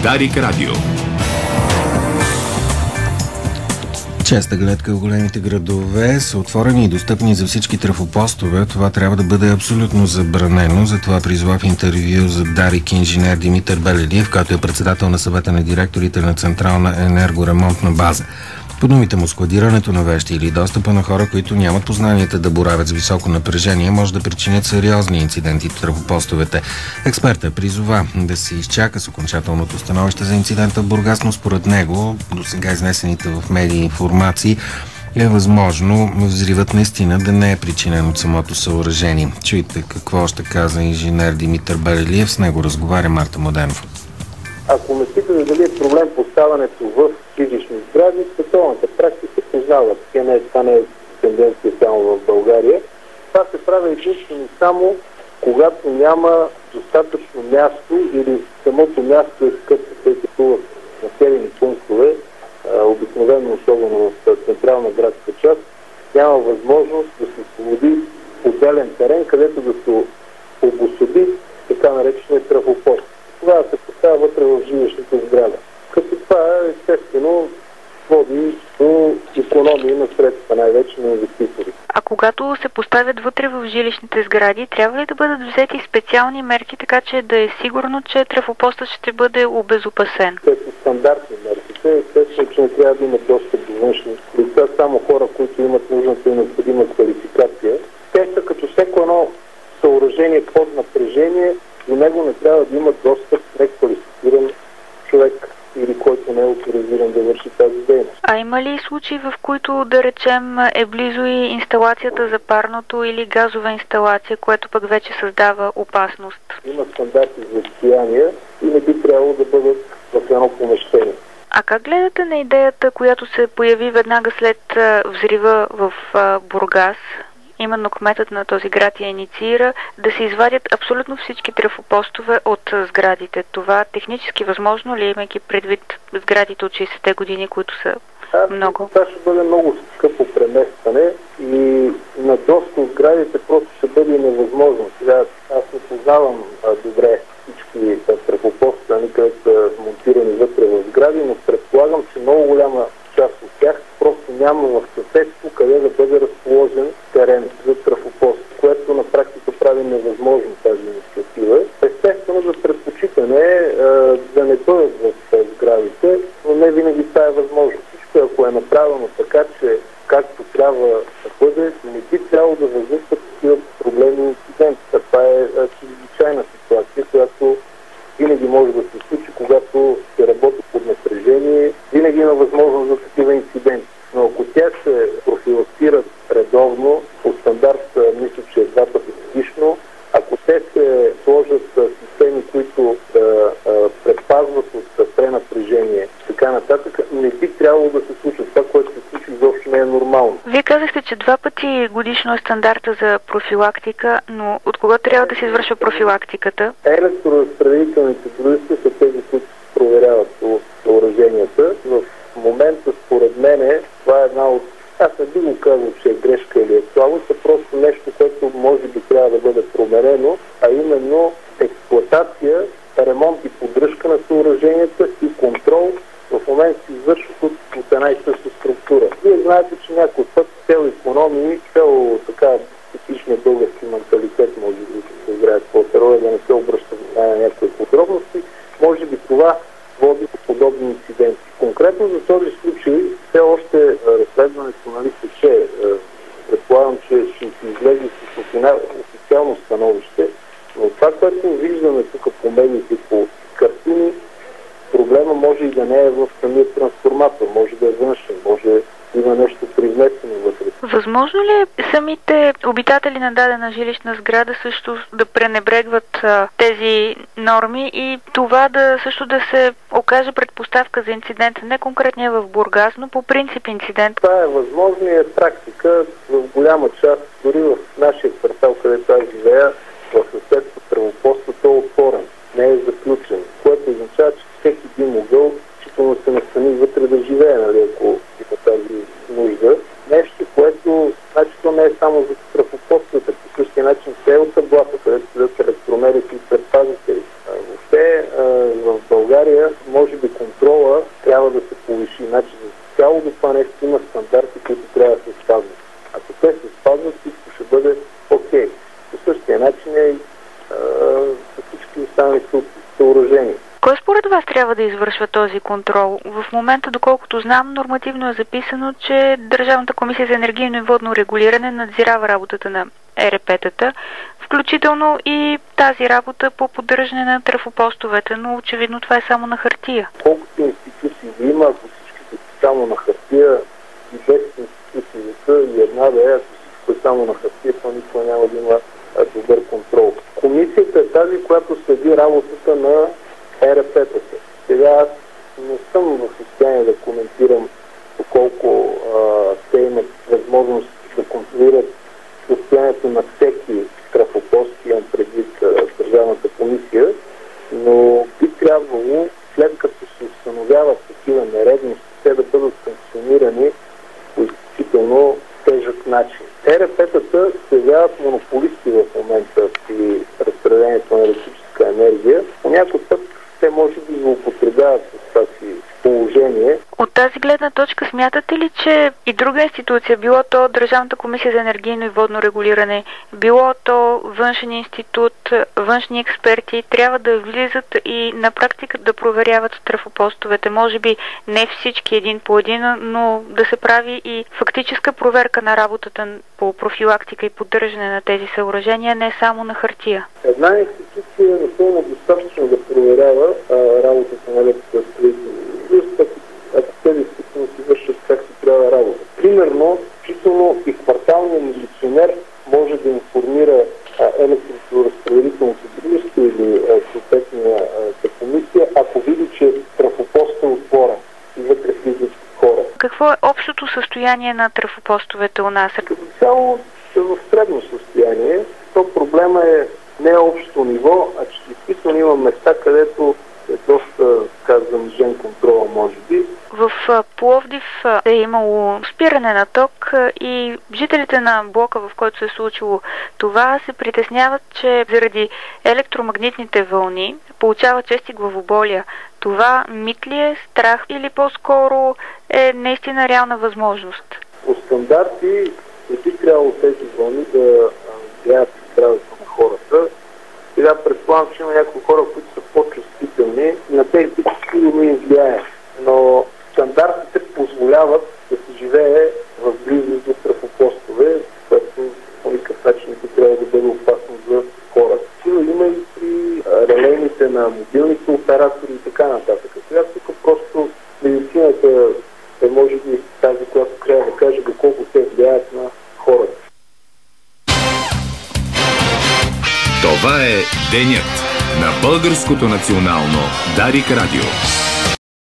Дарик Радио. Честа гледка в големите градове са отворени и достъпни за всички трафопостове. Това трябва да бъде абсолютно забранено. Затова призова в интервю за Дарик инженер Димитър Белелиев, който е председател на съвета на директорите на Централна енергоремонтна база. По думите му, складирането на вещи или достъпа на хора, които нямат познанията да боравят с високо напрежение, може да причинят сериозни инциденти в трафопостовете. Експертът призова да се изчака с окончателното становище за инцидента в Бургас, но според него, до сега изнесените в медии информации, е възможно взривът наистина да не е причинен от самото съоръжение. Чуйте какво ще каза инженер Димитър Белелиев, с него разговаря Марта Моденов. Ако ме питате дали е проблем поставянето в физични сгради, световната практика признава, това не е тенденция само в България. Това се прави единствено само когато няма достатъчно място или самото място е скъпо, тъй като в населени пунктове, обикновено особено в централна градска част, няма възможност да се освободи отделен терен, където да се обособи така наречения трафопост. Това се поставя вътре в жилищната сграда. Като това естествено води до икономии на средства, най-вече на инвеститори. А когато се поставят вътре в жилищните сгради, трябва ли да бъдат взети специални мерки, така че да е сигурно, че трафопостът ще бъде обезопасен? Те са стандартни мерките. Естествено, че не трябва да има достъп до външни лица, само хора, които имат нужната и необходима квалификация. Те са като всяко едно съоръжение под напрежение, до него не трябва да има достъп неквалифициран човек или който не е авторизиран да върши тази дейност. А има ли случаи, в които, да речем, е близо и инсталацията за парното или газова инсталация, което пък вече създава опасност? Има стандарти за отстояния и не би трябвало да бъдат в едно помещение. А как гледате на идеята, която се появи веднага след взрива в Бургас? Именно кметът на този град я инициира да се извадят абсолютно всички трафопостове от сградите. Това технически възможно ли, имайки предвид сградите от 60-те години, които са много? Това ще бъде много скъпо преместване и на доста от сградите просто ще бъде невъзможно. Сега аз не познавам добре всички трафопостове, където са монтирани вътре в сгради, но предполагам, че много голяма част от тях просто няма в съседство къде да бъде разположен терен за трафопост, което на практика прави невъзможно тази инициатива. Естествено, за предпочитане е да не бъдат в сградите, но не винаги това е възможно. Всичко, ако е направено така, че както трябва да бъде, не би трябвало да възникват такива проблеми и инциденти. Това е чрезвичайна ситуация, която винаги може да се случи, когато се работи под напрежение, винаги има възможност за такива инциденти. Но ако тя се профилактират редовно, по стандарт мисля, че е 2 пъти годишно, ако те се сложат системи, които да предпазват от пренапрежение, така нататък, не би трябвало да се случва. Това, което се случи, изобщо не е нормално. Вие казахте, че 2 пъти годишно е стандарта за профилактика, но от кого трябва да се извършва профилактиката? Електроразпределителните дружества са тези, които проверяват по съоръженията. В момента, според мен, това е една от... Аз не би го казал, че е грешка или е слабост, е просто нещо, което може би трябва да бъде променено, а именно експлоатация, ремонт и поддръжка на съоръженията и контрол в момента се извършват от една и съща структура. Вие знаете, че някой път цел икономии, цел така типичния български менталитет, може би да се играят по-тероя, да не се обръща на някои подробности, може би това води до подобни инциденти. Конкретно за този случай все още разследването тече. Предполагам, че ще се излезе с официално становище, но това, което виждаме тук по медиите, по картини, проблема може и да не е в самия трансформатор, може да е външен, може да има нещо привнесено вътре. Възможно ли е самите обитатели на дадена жилищна сграда също да пренебрегват тези норми и това също да се окаже предпоставка за инцидент, не конкретния в Бургас, но по принцип инцидент? Това е възможно и е практика в голяма част, дори в нашия квартал, където аз живея, в съседство трафопостът е отворен, не е заключен, което означава, че всеки би могъл, считано се настани вътре да живее, нали, ако има тази нужда. Нещо, което, значи, то не е само за трафопостовете, по същия начин все е от таблата, където седят електромерите и предпазители. Въобще в България България може би контрола трябва да се повиши. Значи за цялото това нещо има стандарти, които трябва да се спазват. Ако те се спазват, всичко ще бъде окей. По същия начин е за всички останали съоръжения. Кой според вас трябва да извършва този контрол? В момента, доколкото знам, нормативно е записано, че Държавната комисия за енергийно и водно регулиране надзирава работата на ЕРП-тата, включително и тази работа по поддържане на трафопостовете, но очевидно това е само на хартия. Колкото институции да има, ако всички са само на хартия и без институции да са и една да е, ако всичко е само на хартия, то никога няма да има добър контрол. Комисията е тази, която следи работата на ЕРП-тата. Сега аз не съм в състояние да коментирам доколко те имат възможност да контролират състоянието на всеки трафопост, имам предвид Държавната комисия, но би трябвало, след като се установяват такива нередности, те да бъдат санкционирани по изключително тежък начин. ЕРП-тата се явяват монополисти в момента при разпределението на електрическа енергия. По някой път те може би злоупотребяват с това си положение. От тази гледна точка смятате ли, че и друга институция, било то Държавната комисия за енергийно и водно регулиране, било то външен институт, външни експерти, трябва да влизат и на практика да проверяват трафопостовете? Може би не всички един по един, но да се прави и фактическа проверка на работата по профилактика и поддържане на тези съоръжения, не само на хартия. Една институция е напълно достатъчно да проверява работата на електроразпределителите, ако те действително си вършат как си трябва работа. Примерно, включително и кварталният милиционер може да информира електроразпределителното дружество или съответната комисия, ако види, че трафопостът е отворен и вътре влизат хора. Какво е общото състояние на трафопостовете у нас? Като цяло са в средно състояние. То проблема е не общото ниво, а че действително има места, където е доста занижен контрол, може би. В Пловдив е имало спиране на ток и жителите на блока, в който се е случило това, се притесняват, че заради електромагнитните вълни получават чести главоболия. Това мит ли е, страх или по-скоро е наистина реална възможност? По стандарти не би трябвало тези вълни да влияят здравето на хората. Сега предполагам, че има някои хора, които са по-чувствителни и на тези, които сигурно им влияе. Но стандартите позволяват да се живее в близост до трафопостове, което по никакъв начин би трябвало да бъде опасно за хората. Сигурно има и при релейните на мобилните оператори и така нататък. Сега тук просто медицината е може би тази, която трябва да каже доколко те влияят на хората. Това е денят на Българското национално Дарик Радио.